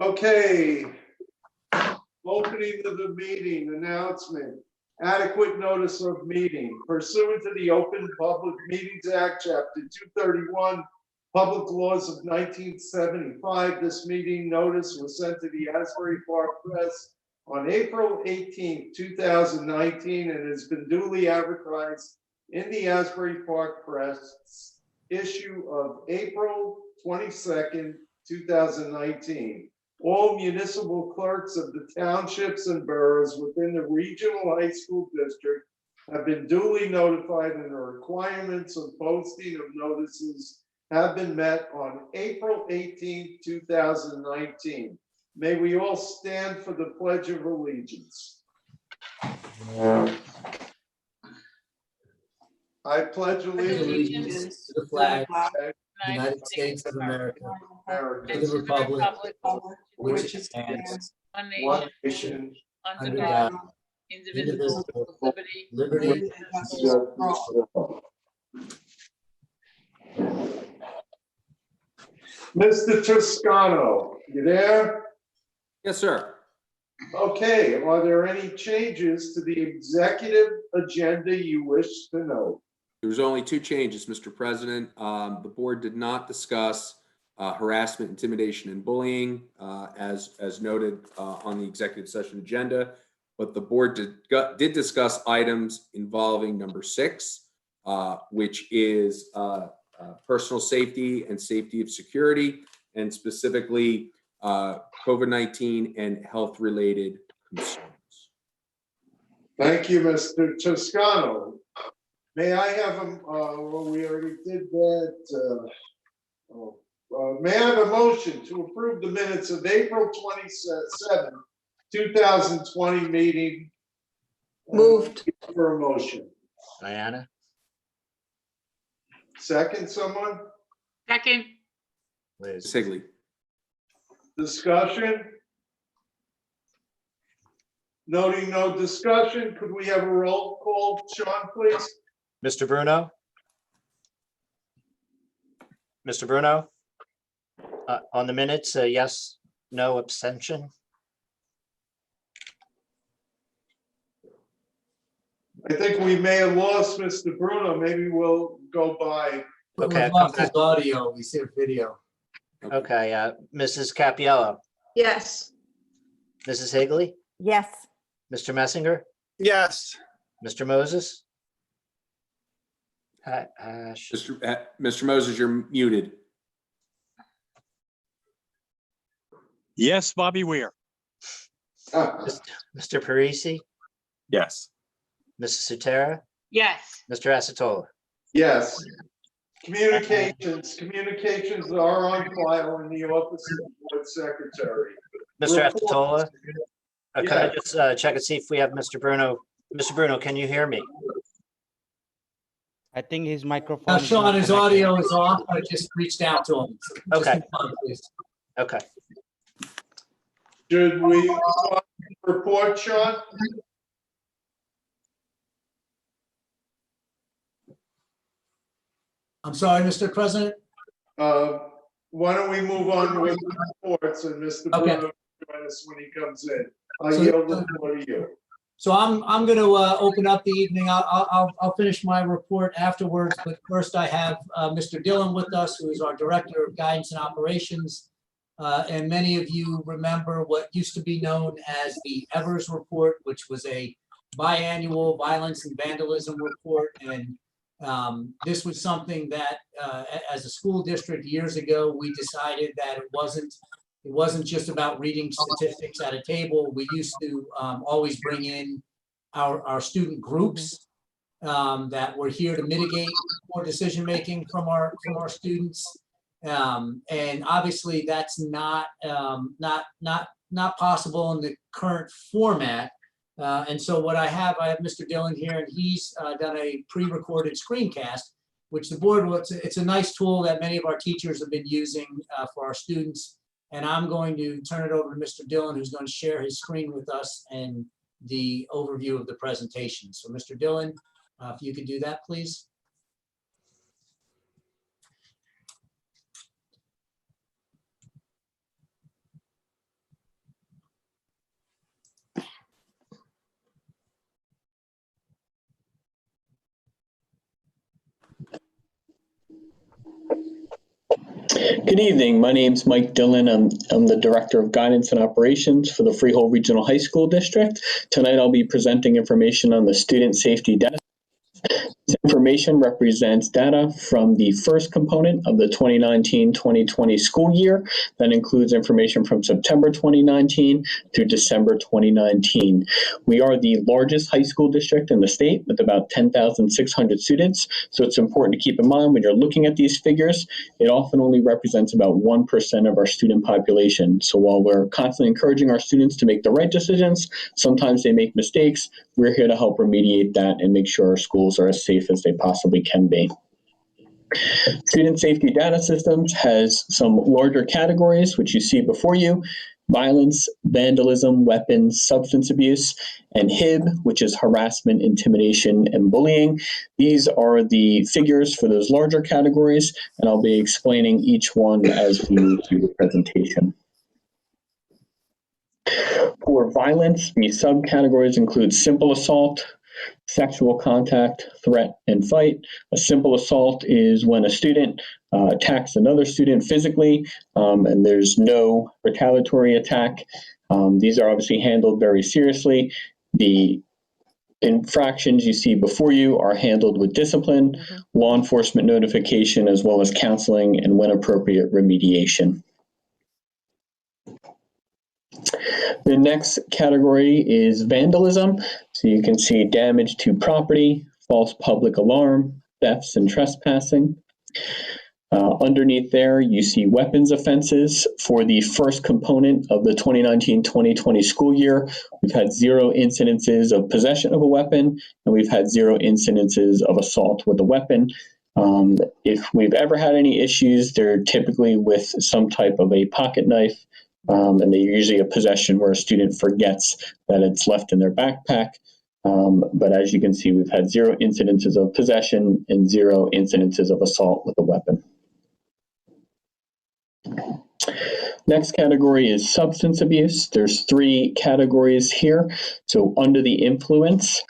Okay, opening of the meeting, announcement. Adequate notice of meeting pursuant to the Open Public Meetings Act, Chapter 231, Public Laws of 1975. This meeting notice was sent to the Asbury Park Press on April 18, 2019, and has been duly advertised in the Asbury Park Press issue of April 22nd, 2019. All municipal clerks of the townships and boroughs within the regional high school district have been duly notified, and the requirements of posting of notices have been met on April 18, 2019. May we all stand for the Pledge of Allegiance. I pledge allegiance to the flag of the United States of America, to the republic which stands one nation under God, indivisible, liberty, and justice for all. Mr. Toscano, you there? Yes, sir. Okay, are there any changes to the executive agenda you wish to note? There's only two changes, Mr. President. The board did not discuss harassment, intimidation, and bullying as noted on the executive session agenda, but the board did discuss items involving number 6, which is personal safety and safety of security, and specifically COVID-19 and health-related concerns. Thank you, Mr. Toscano. May I have well, we already did that. May I have a motion to approve the minutes of April 27, 2020 meeting? Moved. For a motion. Diana? Second, someone? Second. Liz? Sigley. Discussion? Noting no discussion, could we have a roll call, Sean, please? Mr. Bruno? Mr. Bruno? On the minutes, yes, no, abstention? I think we may have lost Mr. Bruno. Maybe we'll go by. Okay, We've lost his audio, we see a video. Okay, Mrs. Cappiello, Yes. Mrs. Higley, Yes. Mr. Messinger, Yes. Mr. Moses? Mr. Moses, you're muted. Yes, Bobby Weir. Mr. Parisi, Yes. Mrs. Sutera, Yes. Mr. Acetola? Yes. Communications are on file in the office of the board secretary. Mr. Acetola, can I just check and see if we have Mr. Bruno? Mr. Bruno, can you hear me? I think his microphone. is Sean, not his connected. audio is off. I just reached out to him. So just Okay. confirm, please. Okay. Should we report, Sean? I'm sorry, Mr. President. Why don't we move on with the reports, and Mr. Okay. Bruno will join us when he comes in. I So- yield the floor to you. So I'm going to open up the evening. I'll finish my report afterwards, but first I have Mr. Dillon with us, who is our Director of Guidance and Operations. And many of you remember what used to be known as the Evers Report, which was a biannual violence and vandalism report. And this was something that, as a school district years ago, we decided that it wasn't just about reading statistics at a table. We used to always bring in our student groups that were here to mitigate poor decision-making from our students. And obviously that's not possible in the current format. And so what I have Mr. Dillon here, and he's done a pre-recorded screencast, which the board, it's a nice tool that many of our teachers have been using for our students. And I'm going to turn it over to Mr. Dillon, who's going to share his screen with us and the overview of the presentation. So Mr. Dillon, if you could do that, please. Good evening. My name's Mike Dillon. I'm the Director of Guidance and Operations for the Freehold Regional High School District. Tonight I'll be presenting information on the student safety data. This information represents data from the first component of the 2019-2020 school year. That includes information from September 2019 through December 2019. We are the largest high school district in the state with about 10,600 students. So it's important to keep in mind when you're looking at these figures, it often only represents about 1% of our student population. So while we're constantly encouraging our students to make the right decisions, sometimes they make mistakes. We're here to help remediate that and make sure our schools are as safe as they possibly can be. Student Safety Data Systems has some larger categories, which you see before you: violence, vandalism, weapons, substance abuse, and HIB, which is harassment, intimidation, and bullying. These are the figures for those larger categories, and I'll be explaining each one as we move through the presentation. For violence, the subcategories include simple assault, sexual contact, threat, and fight. A simple assault is when a student attacks another student physically, and there's no retaliatory attack. These are obviously handled very seriously. The infractions you see before you are handled with discipline, law enforcement notification, as well as counseling and, when appropriate, remediation. The next category is vandalism. So you can see damage to property, false public alarm, thefts, and trespassing. Underneath there, you see weapons offenses. For the first component of the 2019-2020 school year, we've had 0 incidences of possession of a weapon, and we've had 0 incidences of assault with a weapon. If we've ever had any issues, they're typically with some type of a pocket knife, and they're usually a possession where a student forgets that it's left in their backpack. But as you can see, we've had 0 incidences of possession and 0 incidences of assault with a weapon. Next category is substance abuse. There's 3 categories here. So under the influence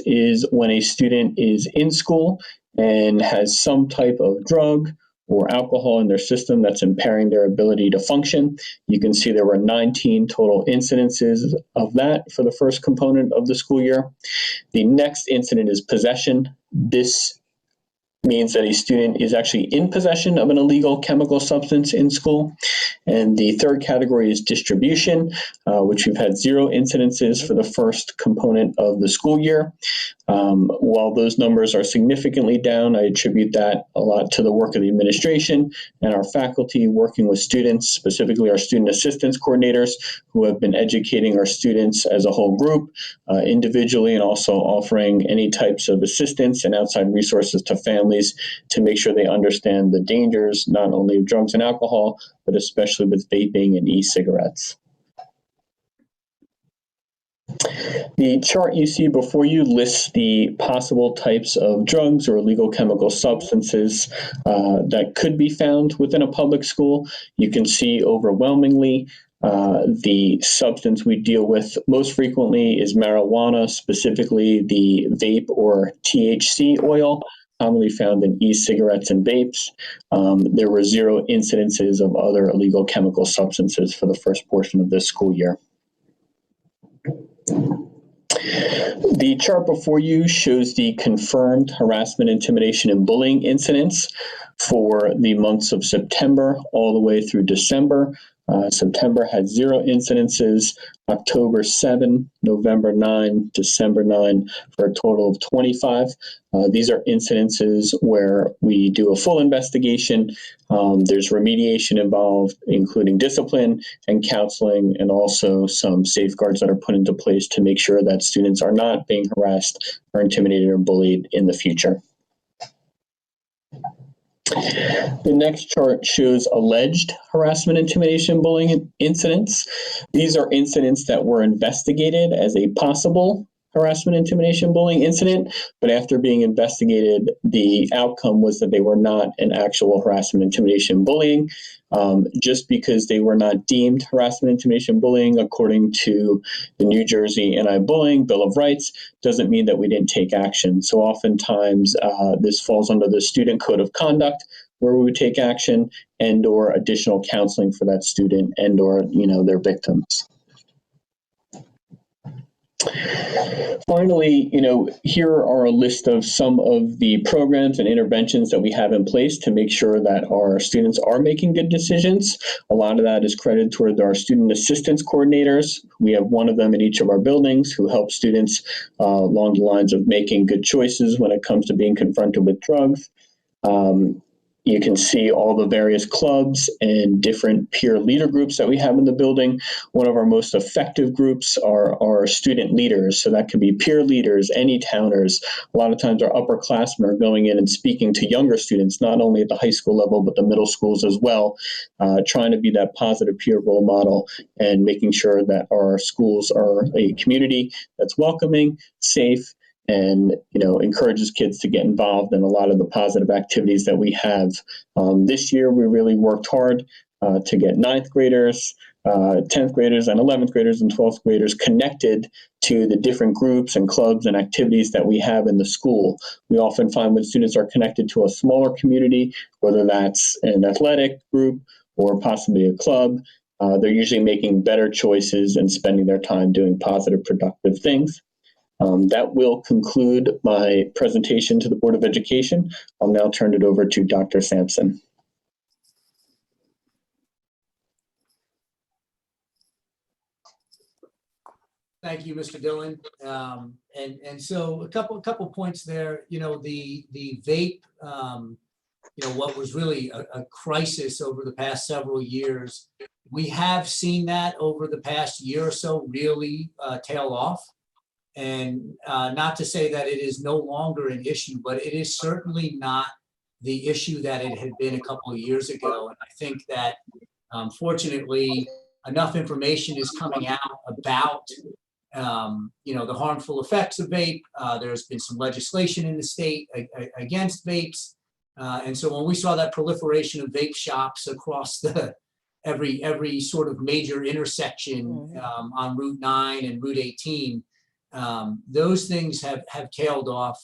is when a student is in school and has some type of drug or alcohol in their system that's impairing their ability to function. You can see there were 19 total incidences of that for the first component of the school year. The next incident is possession. This means that a student is actually in possession of an illegal chemical substance in school. And the third category is distribution, which we've had 0 incidences for the first component of the school year. While those numbers are significantly down, I attribute that a lot to the work of the administration and our faculty working with students, specifically our student assistance coordinators, who have been educating our students as a whole group, individually, and also offering any types of assistance and outside resources to families to make sure they understand the dangers, not only of drugs and alcohol, but especially with vaping and e-cigarettes. The chart you see before you lists the possible types of drugs or illegal chemical substances that could be found within a public school. You can see overwhelmingly the substance we deal with most frequently is marijuana, specifically the vape or THC oil, commonly found in e-cigarettes and vapes. There were 0 incidences of other illegal chemical substances for the first portion of this school year. The chart before you shows the confirmed harassment, intimidation, and bullying incidents for the months of September all the way through December. September had 0 incidences, October 7, November 9, December 9, for a total of 25. These are incidences where we do a full investigation. There's remediation involved, including discipline and counseling, and also some safeguards that are put into place to make sure that students are not being harassed or intimidated or bullied in the future. The next chart shows alleged harassment, intimidation, bullying incidents. These are incidents that were investigated as a possible harassment, intimidation, bullying incident, but after being investigated, the outcome was that they were not an actual harassment, intimidation, bullying. Just because they were not deemed harassment, intimidation, bullying according to the New Jersey Anti-Bullying Bill of Rights doesn't mean that we didn't take action. So oftentimes this falls under the student code of conduct, where we would take action and or additional counseling for that student and or, their victims. Finally, here are a list of some of the programs and interventions that we have in place to make sure that our students are making good decisions. A lot of that is credited toward our student assistance coordinators. We have one of them in each of our buildings who help students along the lines of making good choices when it comes to being confronted with drugs. You can see all the various clubs and different peer leader groups that we have in the building. One of our most effective groups are our student leaders. So that could be peer leaders, any towners. A lot of times our upperclassmen are going in and speaking to younger students, not only at the high school level, but the middle schools as well, trying to be that positive peer role model and making sure that our schools are a community that's welcoming, safe, and encourages kids to get involved in a lot of the positive activities that we have. This year, we really worked hard to get 9th graders, 10th graders, and 11th graders and 12th graders connected to the different groups and clubs and activities that we have in the school. We often find when students are connected to a smaller community, whether that's an athletic group or possibly a club, they're usually making better choices and spending their time doing positive, productive things. That will conclude my presentation to the Board of Education. I'll now turn it over to Dr. Sampson. Thank you, Mr. Dillon. And so a couple points there. The vape, what was really a crisis over the past several years. We have seen that over the past year or so really tail off. And not to say that it is no longer an issue, but it is certainly not the issue that it had been a couple of years ago. And I think that fortunately enough information is coming out about the harmful effects of vape. There's been some legislation in the state against vapes. And so when we saw that proliferation of vape shops across every sort of major intersection on Route 9 and Route 18, those things have tailed off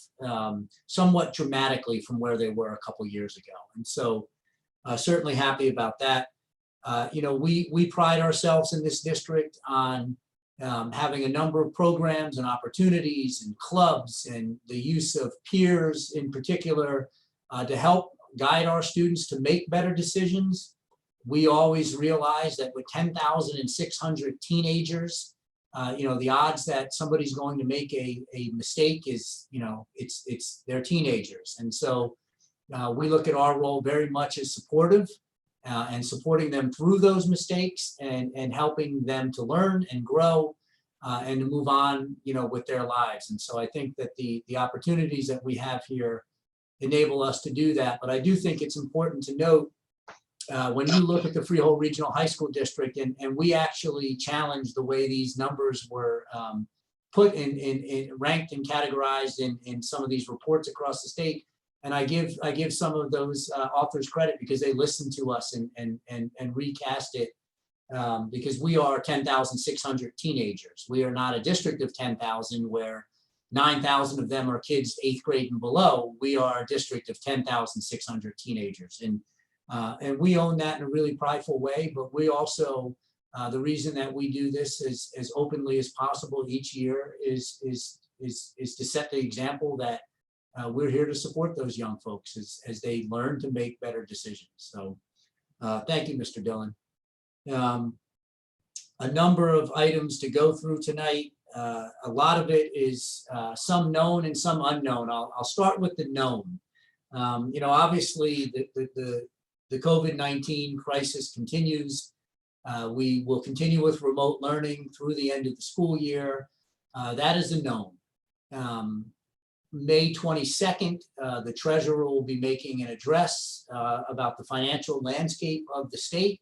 somewhat dramatically from where they were a couple of years ago. And so certainly happy about that. We pride ourselves in this district on having a number of programs and opportunities and clubs and the use of peers in particular to help guide our students to make better decisions. We always realize that with 10,600 teenagers, the odds that somebody's going to make a mistake is, they're teenagers. And so we look at our role very much as supportive and supporting them through those mistakes and helping them to learn and grow and to move on, with their lives. And so I think that the opportunities that we have here enable us to do that. But I do think it's important to note when you look at the Freehold Regional High School District, and we actually challenged the way these numbers were put in ranked and categorized in some of these reports across the state. And I give some of those authors credit because they listened to us and recast it because we are 10,600 teenagers. We are not a district of 10,000 where 9,000 of them are kids 8th grade and below. We are a district of 10,600 teenagers. And we own that in a really prideful way, but we also, the reason that we do this as openly as possible each year is to set the example that we're here to support those young folks as they learn to make better decisions. So thank you, Mr. Dillon. A number of items to go through tonight. A lot of it is some known and some unknown. I'll start with the known. Obviously the COVID-19 crisis continues. We will continue with remote learning through the end of the school year. That is a known. May 22nd, the treasurer will be making an address about the financial landscape of the state.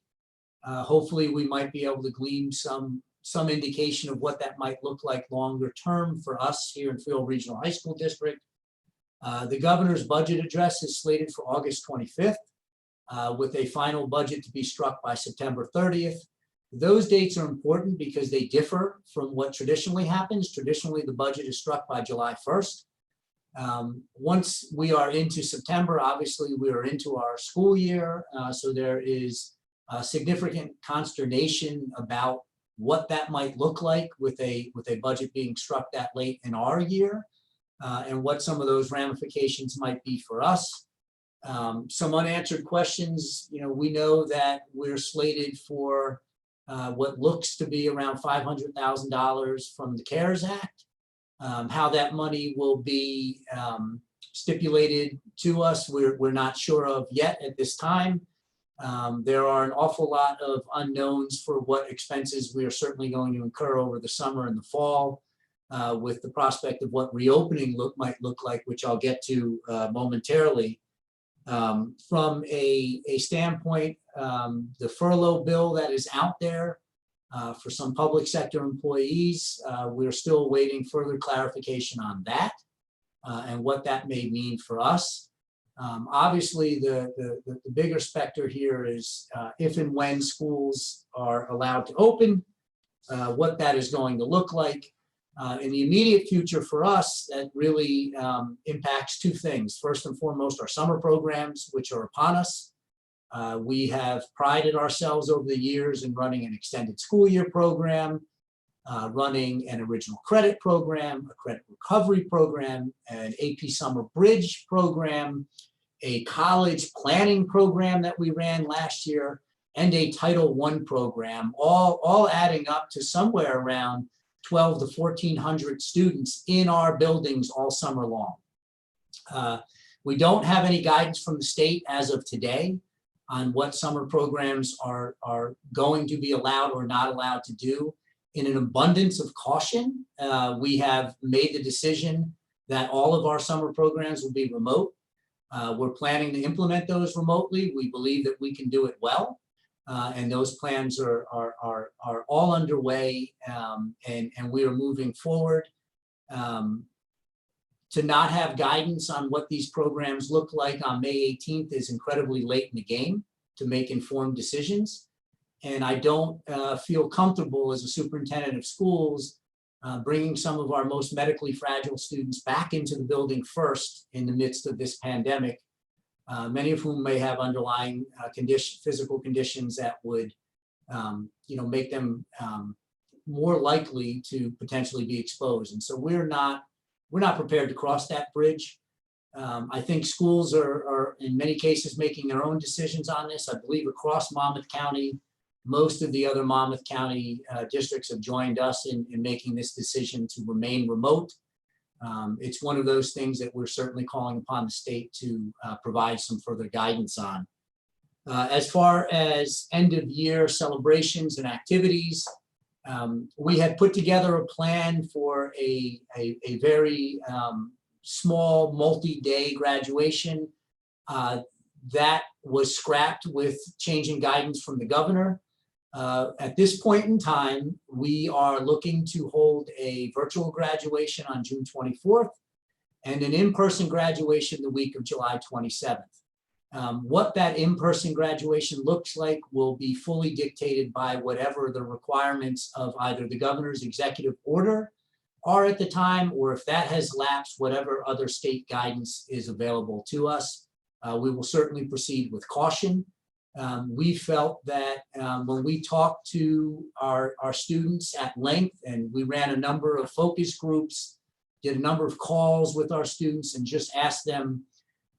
Hopefully we might be able to glean some some indication of what that might look like longer term for us here in Freehold Regional High School District. The governor's budget address is slated for August 25th, with a final budget to be struck by September 30th. Those dates are important because they differ from what traditionally happens. Traditionally, the budget is struck by July 1st. Once we are into September, obviously we are into our school year, so there is significant consternation about what that might look like with a budget being struck that late in our year, and what some of those ramifications might be for us. Some unanswered questions. We know that we're slated for what looks to be around $500,000 from the CARES Act. How that money will be stipulated to us, we're not sure of yet at this time. There are an awful lot of unknowns for what expenses we are certainly going to incur over the summer and the fall, with the prospect of what reopening might look like, which I'll get to momentarily. From a standpoint, the furlough bill that is out there for some public sector employees, we're still waiting further clarification on that and what that may mean for us. Obviously, the bigger specter here is if and when schools are allowed to open, what that is going to look like. In the immediate future for us, that really impacts two things. First and foremost, our summer programs, which are upon us. We have prided ourselves over the years in running an extended school year program, running an original credit program, a credit recovery program, an AP Summer Bridge program, a college planning program that we ran last year, and a Title I program, all adding up to somewhere around 1,200 to 1,400 students in our buildings all summer long. We don't have any guidance from the state as of today on what summer programs are going to be allowed or not allowed to do. In an abundance of caution, we have made the decision that all of our summer programs will be remote. We're planning to implement those remotely. We believe that we can do it well. And those plans are all underway, and we are moving forward. To not have guidance on what these programs look like on May 18th is incredibly late in the game to make informed decisions. And I don't feel comfortable as a superintendent of schools bringing some of our most medically fragile students back into the building first in the midst of this pandemic. Many of whom may have underlying physical conditions that would, make them more likely to potentially be exposed. And so we're not prepared to cross that bridge. I think schools are in many cases making their own decisions on this. I believe across Monmouth County, most of the other Monmouth County districts have joined us in making this decision to remain remote. It's one of those things that we're certainly calling upon the state to provide some further guidance on. As far as end of year celebrations and activities, we had put together a plan for a very small multi-day graduation. That was scrapped with changing guidance from the governor. At this point in time, we are looking to hold a virtual graduation on June 24th and an in-person graduation the week of July 27th. What that in-person graduation looks like will be fully dictated by whatever the requirements of either the governor's executive order are at the time, or if that has lapsed, whatever other state guidance is available to us. We will certainly proceed with caution. We felt that when we talked to our students at length, and we ran a number of focus groups, did a number of calls with our students, and just asked them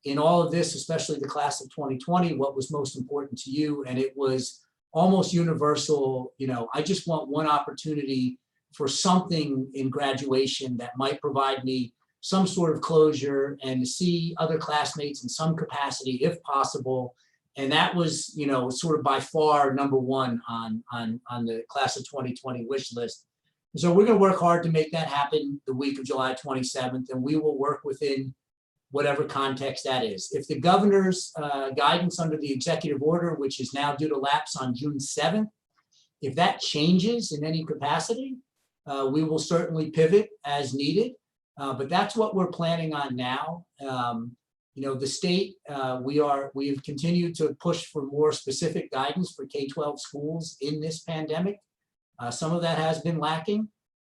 in all of this, especially the class of 2020, what was most important to you? And it was almost universal. I just want one opportunity for something in graduation that might provide me some sort of closure and to see other classmates in some capacity, if possible. And that was, sort of by far number one on the class of 2020 wish list. So we're going to work hard to make that happen the week of July 27th, and we will work within whatever context that is. If the governor's guidance under the executive order, which is now due to lapse on June 7th, If that changes in any capacity, we will certainly pivot as needed. But that's what we're planning on now. You know, the state, we've continued to push for more specific guidance for K-12 schools in this pandemic. Some of that has been lacking.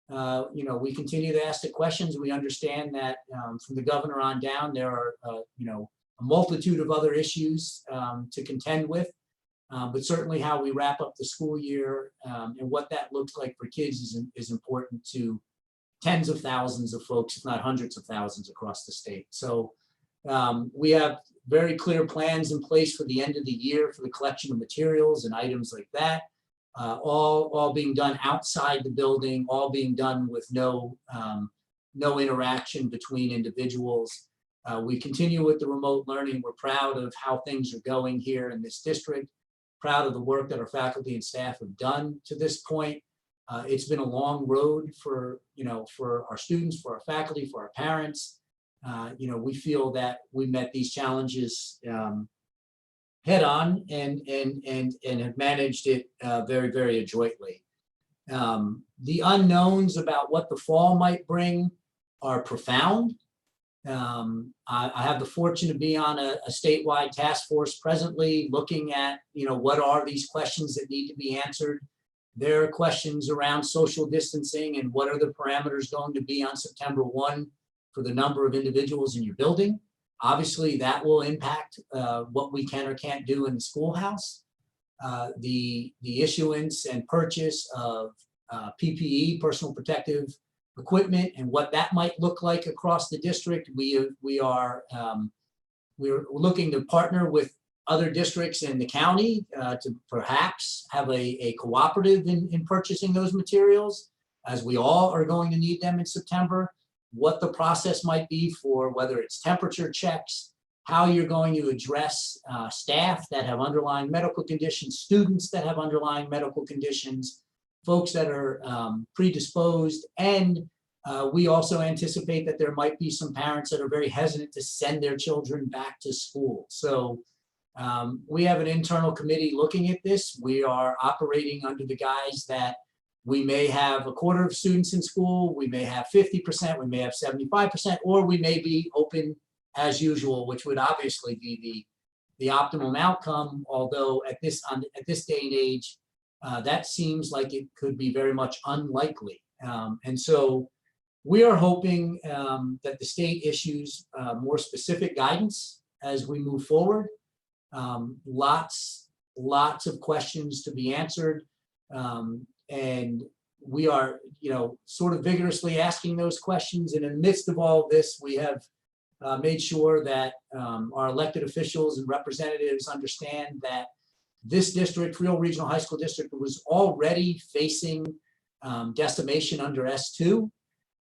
You know, we continue to ask the questions. We understand that from the governor on down, there are, you know, a multitude of other issues to contend with. But certainly how we wrap up the school year and what that looks like for kids is important to tens of thousands of folks, if not hundreds of thousands across the state. So we have very clear plans in place for the end of the year for the collection of materials and items like that, all being done outside the building, all being done with no interaction between individuals. We continue with the remote learning. We're proud of how things are going here in this district, proud of the work that our faculty and staff have done to this point. It's been a long road for, you know, for our students, for our faculty, for our parents. You know, we feel that we met these challenges head on and have managed it very, very adroitly. The unknowns about what the fall might bring are profound. I have the fortune to be on a statewide task force presently looking at, you know, what are these questions that need to be answered. There are questions around social distancing and what are the parameters going to be on September 1 for the number of individuals in your building. Obviously, that will impact what we can or can't do in the schoolhouse. The issuance and purchase of PPE, personal protective equipment, and what that might look like across the district. We're looking to partner with other districts in the county to perhaps have a cooperative in purchasing those materials, as we all are going to need them in September. What the process might be for whether it's temperature checks, how you're going to address staff that have underlying medical conditions, students that have underlying medical conditions, folks that are predisposed, and we also anticipate that there might be some parents that are very hesitant to send their children back to school. So we have an internal committee looking at this. We are operating under the guise that we may have a quarter of students in school, we may have 50%, we may have 75%, or we may be open as usual, which would obviously be the optimum outcome. Although at this day and age, that seems like it could be very much unlikely. And so we are hoping that the state issues more specific guidance as we move forward. Lots of questions to be answered. And we are, you know, sort of vigorously asking those questions. And in the midst of all of this, we have made sure that our elected officials and representatives understand that this district, Freehold Regional High School District, was already facing decimation under S2.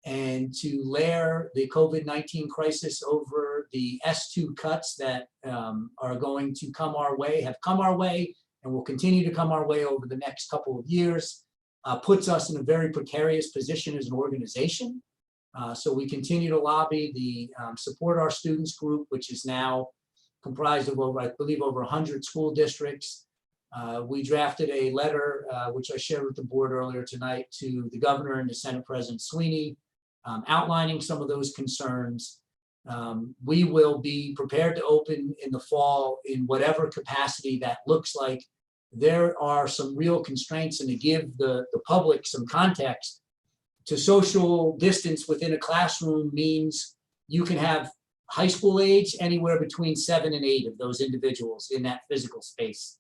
And to layer the COVID-19 crisis over the S2 cuts that are going to come our way, have come our way, and will continue to come our way over the next couple of years, puts us in a very precarious position as an organization. So we continue to lobby the Support Our Students group, which is now comprised of over, I believe, over 100 school districts. We drafted a letter, which I shared with the board earlier tonight, to the governor and to Senate President Sweeney, outlining some of those concerns. We will be prepared to open in the fall in whatever capacity that looks like. There are some real constraints, and to give the public some context, to social distance within a classroom means you can have high school age anywhere between 7 and 8 of those individuals in that physical space.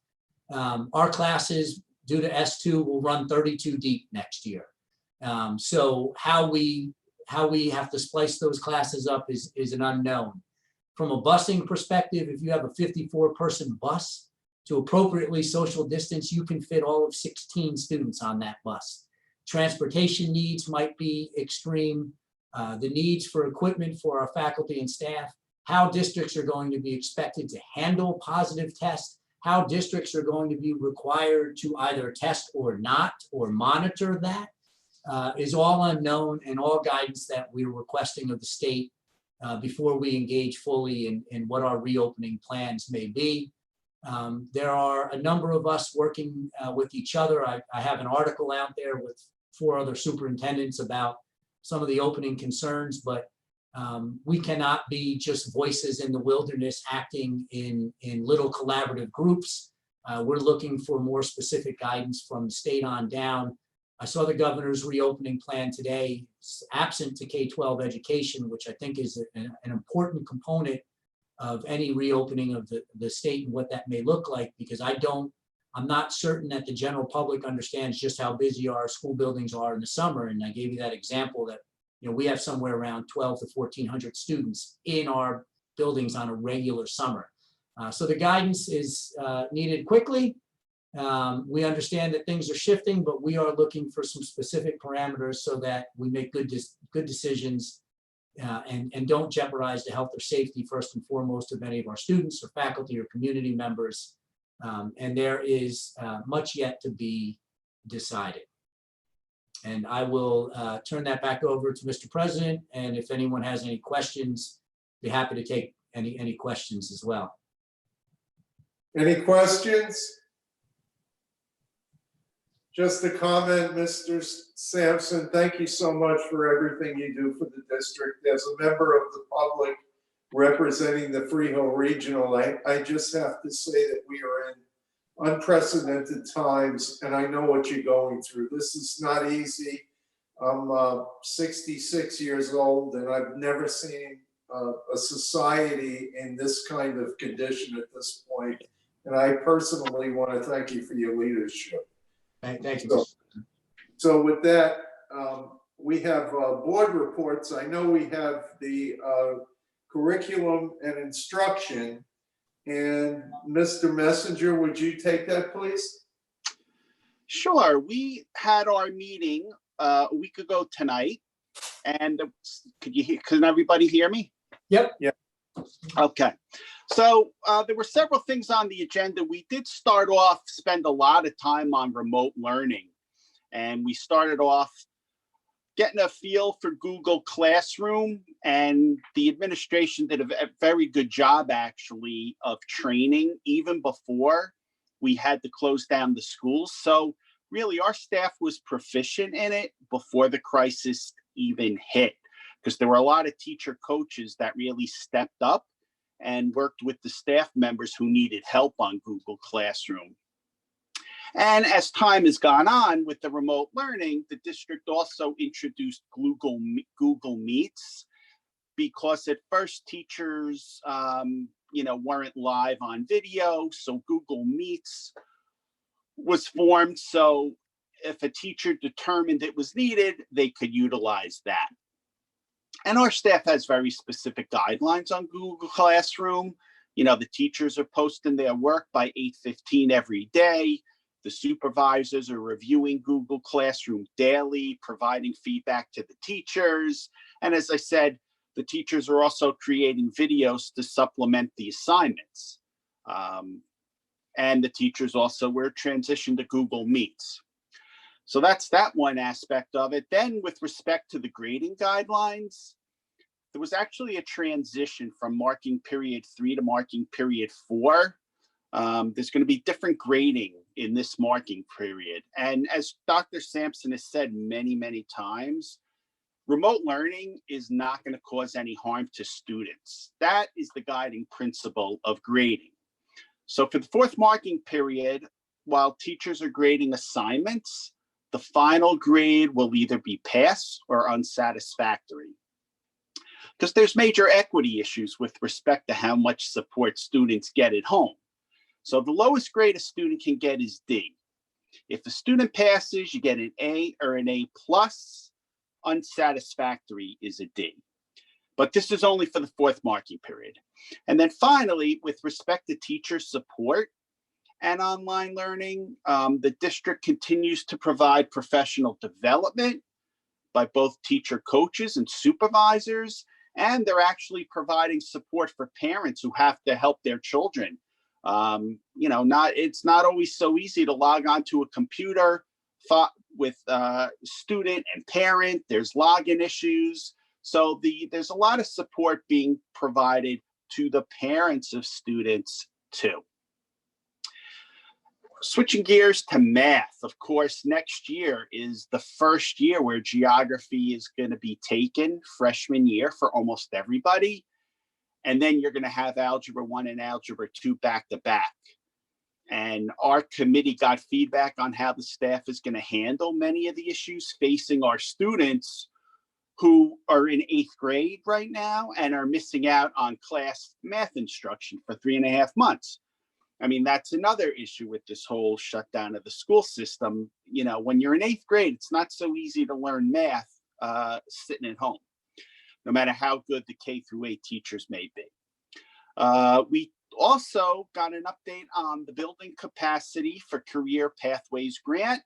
Our classes, due to S2, will run 32 deep next year. So how we have to splice those classes up is an unknown. From a busing perspective, if you have a 54-person bus, to appropriately social distance, you can fit all of 16 students on that bus. Transportation needs might be extreme. The needs for equipment for our faculty and staff, how districts are going to be expected to handle positive tests, how districts are going to be required to either test or not, or monitor that, is all unknown, and all guidance that we're requesting of the state before we engage fully in what our reopening plans may be. There are a number of us working with each other. I have an article out there with 4 other superintendents about some of the opening concerns, but we cannot be just voices in the wilderness acting in little collaborative groups. We're looking for more specific guidance from the state on down. I saw the governor's reopening plan today, absent to K-12 education, which I think is an important component of any reopening of the state and what that may look like, because I'm not certain that the general public understands just how busy our school buildings are in the summer. And I gave you that example that, we have somewhere around 12 to 1,400 students in our buildings on a regular summer. So the guidance is needed quickly. We understand that things are shifting, but we are looking for some specific parameters so that we make good decisions and don't jeopardize the health or safety first and foremost of any of our students or faculty or community members. And there is much yet to be decided. And I will turn that back over to Mr. President. And if anyone has any questions, be happy to take any questions as well. Any questions? Just a comment, Mr. Sampson, thank you so much for everything you do for the district. As a member of the public representing the Freehold Regional, I just have to say that we are in unprecedented times, and I know what you're going through. This is not easy. I'm 66 years old, and I've never seen a society in this kind of condition at this point. And I personally want to thank you for your leadership. Thank you. So with that, we have board reports. I know we have the curriculum and instruction. And Mr. Messenger, would you take that, please? Sure. We had our meeting a week ago tonight, and can everybody hear me? Yep. Yeah. Okay. So there were several things on the agenda. We did spend a lot of time on remote learning, and we started off getting a feel for Google Classroom, and the administration did a very good job actually of training even before we had to close down the schools. So really our staff was proficient in it before the crisis even hit, because there were a lot of teacher coaches that really stepped up and worked with the staff members who needed help on Google Classroom. And as time has gone on with the remote learning, the district also introduced Google Meets, because at first teachers, weren't live on video. So Google Meets was formed. So if a teacher determined it was needed, they could utilize that. And our staff has very specific guidelines on Google Classroom. The teachers are posting their work by 8:15 every day. The supervisors are reviewing Google Classroom daily, providing feedback to the teachers. And as I said, the teachers are also creating videos to supplement the assignments. And the teachers also were transitioned to Google Meets. So that's that one aspect of it. Then with respect to the grading guidelines, there was actually a transition from marking period 3 to marking period 4. There's going to be different grading in this marking period. And as Dr. Sampson has said many, many times, remote learning is not going to cause any harm to students. That is the guiding principle of grading. So for the 4th marking period, while teachers are grading assignments, the final grade will either be pass or unsatisfactory, because there's major equity issues with respect to how much support students get at home. So the lowest grade a student can get is D. If the student passes, you get an A or an A+. Unsatisfactory is a D. But this is only for the 4th marking period. And then finally, with respect to teacher support and online learning, the district continues to provide professional development by both teacher coaches and supervisors. And they're actually providing support for parents who have to help their children. It's not always so easy to log onto a computer with student and parent. There's login issues. So there's a lot of support being provided to the parents of students too. Switching gears to math, of course, next year is the first year where geography is going to be taken freshman year for almost everybody. And then you're going to have Algebra 1 and Algebra 2 back to back. And our committee got feedback on how the staff is going to handle many of the issues facing our students who are in 8th grade right now and are missing out on class math instruction for 3.5 months. I mean, that's another issue with this whole shutdown of the school system. You know, when you're in 8th grade, it's not so easy to learn math sitting at home, no matter how good the K through 8 teachers may be. We also got an update on the building capacity for Career Pathways Grant.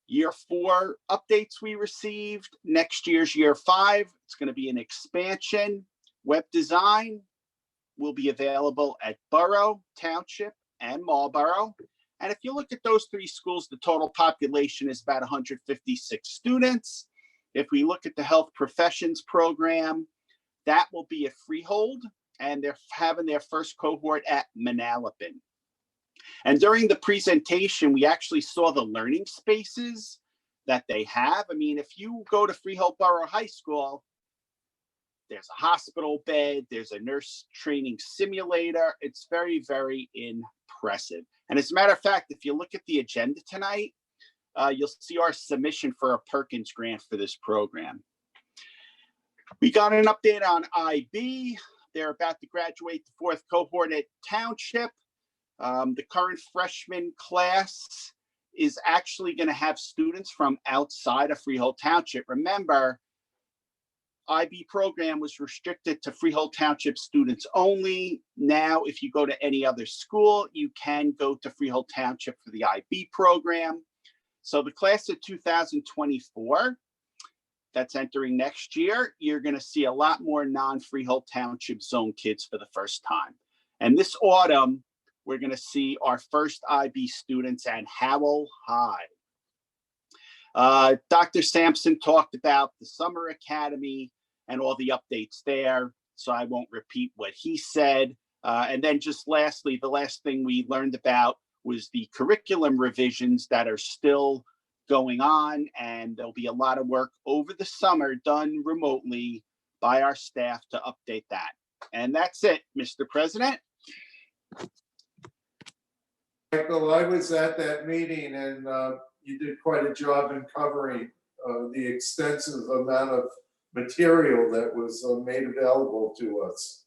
Year 4 updates we received. Next year's year 5, it's going to be an expansion. Web design will be available at Borough, Township, and Marlborough. And if you look at those 3 schools, the total population is about 156 students. If we look at the health professions program, that will be at Freehold, and they're having their first cohort at Manalapan. And during the presentation, we actually saw the learning spaces that they have. I mean, if you go to Freehold Borough High School, there's a hospital bed, there's a nurse training simulator. It's very, very impressive. And as a matter of fact, if you look at the agenda tonight, you'll see our submission for a Perkins grant for this program. We got an update on IB. They're about to graduate the 4th cohort at Township. The current freshman class is actually going to have students from outside of Freehold Township. Remember, IB program was restricted to Freehold Township students only. Now, if you go to any other school, you can go to Freehold Township for the IB program. So the class of 2024, that's entering next year, you're going to see a lot more non-Freehold Township zone kids for the first time. And this autumn, we're going to see our first IB students at Howell High. Dr. Sampson talked about the Summer Academy and all the updates there, so I won't repeat what he said. And then just lastly, the last thing we learned about was the curriculum revisions that are still going on, and there'll be a lot of work over the summer done remotely by our staff to update that. And that's it, Mr. President. Michael, I was at that meeting and you did quite a job in covering the extensive amount of material that was made available to us.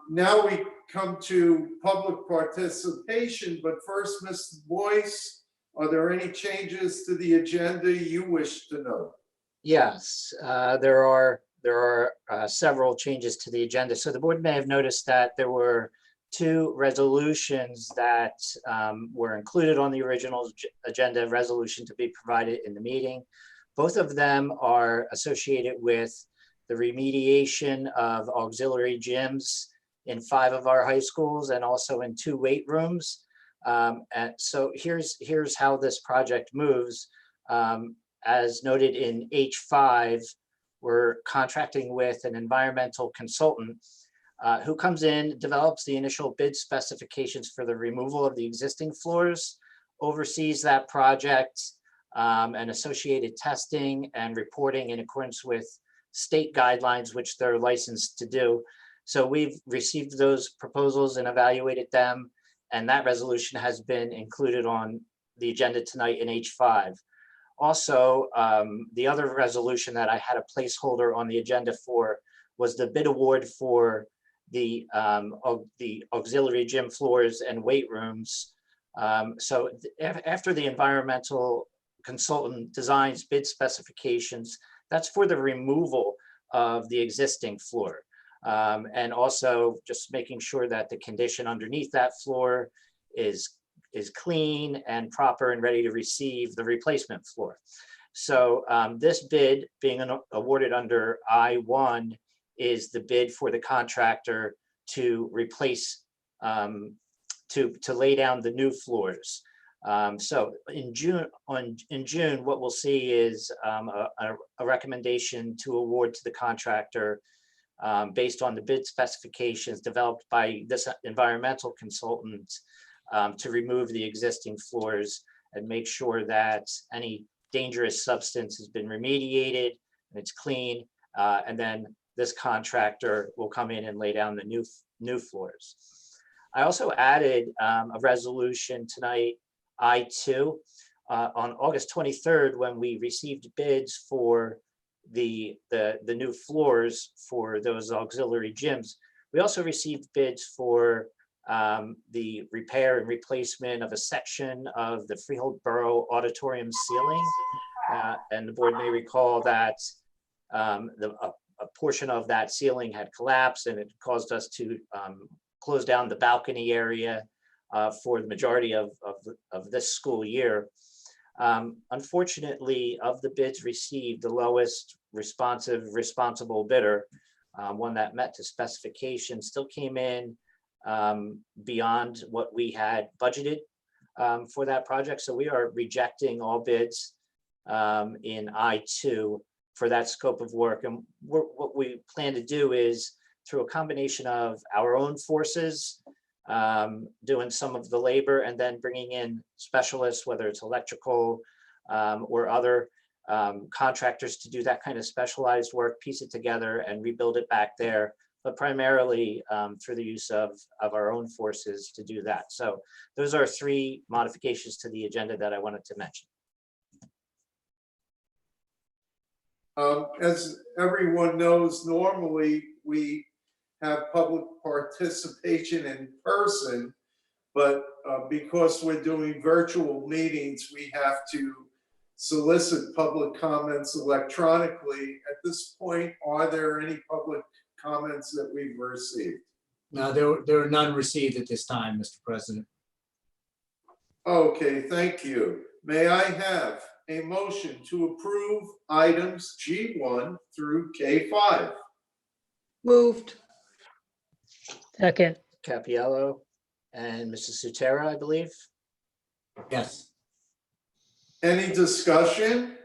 Now we come to public participation, but first, Ms. Boyce, are there any changes to the agenda you wish to know? Yes, there are several changes to the agenda. So the board may have noticed that there were 2 resolutions that were included on the original agenda resolution to be provided in the meeting. Both of them are associated with the remediation of auxiliary gyms in 5 of our high schools and also in 2 weight rooms. And so here's how this project moves. As noted in H5, we're contracting with an environmental consultant who comes in, develops the initial bid specifications for the removal of the existing floors, oversees that project and associated testing and reporting in accordance with state guidelines, which they're licensed to do. So we've received those proposals and evaluated them, and that resolution has been included on the agenda tonight in H5. Also, the other resolution that I had a placeholder on the agenda for was the bid award for the auxiliary gym floors and weight rooms. So after the environmental consultant designs bid specifications, that's for the removal of the existing floor. And also just making sure that the condition underneath that floor is clean and proper and ready to receive the replacement floor. So this bid being awarded under I-1 is the bid for the contractor to replace, to lay down the new floors. So in June, what we'll see is a recommendation to award to the contractor based on the bid specifications developed by this environmental consultant to remove the existing floors and make sure that any dangerous substance has been remediated and it's clean. And then this contractor will come in and lay down the new floors. I also added a resolution tonight, I2, on August 23rd, when we received bids for the new floors for those auxiliary gyms. We also received bids for the repair and replacement of a section of the Freehold Borough Auditorium ceiling. And the board may recall that a portion of that ceiling had collapsed, and it caused us to close down the balcony area for the majority of this school year. Unfortunately, of the bids received, the lowest responsible bidder, one that met to specifications, still came in beyond what we had budgeted for that project. So we are rejecting all bids in I2 for that scope of work. And what we plan to do is, through a combination of our own forces, doing some of the labor, and then bringing in specialists, whether it's electrical or other contractors, to do that kind of specialized work, piece it together and rebuild it back there, but primarily through the use of our own forces to do that. So those are 3 modifications to the agenda that I wanted to mention. As everyone knows, normally we have public participation in person, but because we're doing virtual meetings, we have to solicit public comments electronically. At this point, are there any public comments that we've received? No, there are none received at this time, Mr. President. Okay, thank you. May I have a motion to approve items G1 through K5? Moved. Second. Capiello and Mrs. Sutera, I believe. Yes. Any discussion?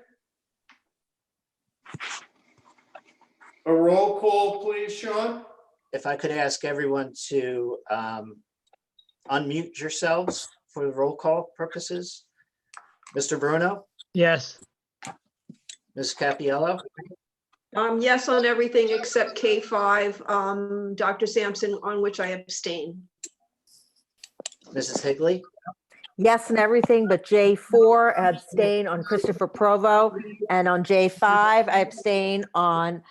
A roll call, please, Sean? If I could ask everyone to unmute yourselves for the roll call purposes. Mr. Bruno, Yes. Ms. Capiello, Yes on everything except K5, Dr. Sampson, on which I abstain. Mrs. Higley, Yes and everything but J4, I abstain on Christopher Provo. And on J5, I abstain on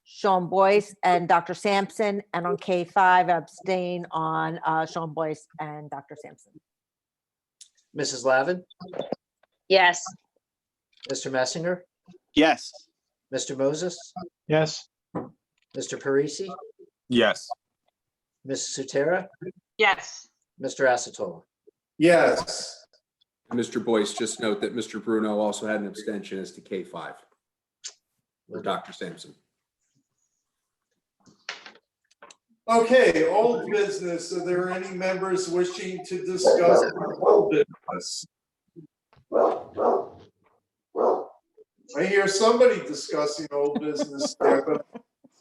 Sean Boyce and Dr. Sampson. And on K5, I abstain on Sean Boyce and Dr. Sampson. Mrs. Lavin, Yes. Mr. Messinger, Yes. Mr. Moses, Yes. Mr. Parisi, Yes. Mrs. Sutera, Yes. Mr. Asatola. Yes. Mr. Boyce, just note that Mr. Bruno also had an abstention as to K5 for Dr. Sampson. Okay, old business. Are there any members wishing to discuss old business? I hear somebody discussing old business there, but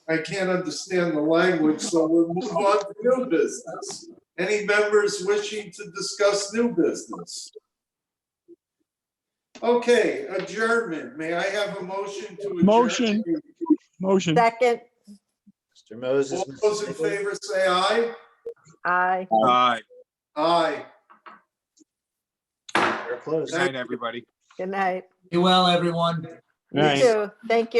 I can't understand the language, so we'll move on to new business. Any members wishing to discuss new business? Okay, adjournment. May I have a motion to adjourn? Motion. Second, Mr. Moses. All Mrs. those in Higley. favor say aye. aye. Aye. Aye. We're closed. Good night, everybody. Good night. Be well, everyone. Good night. You too. Thank you.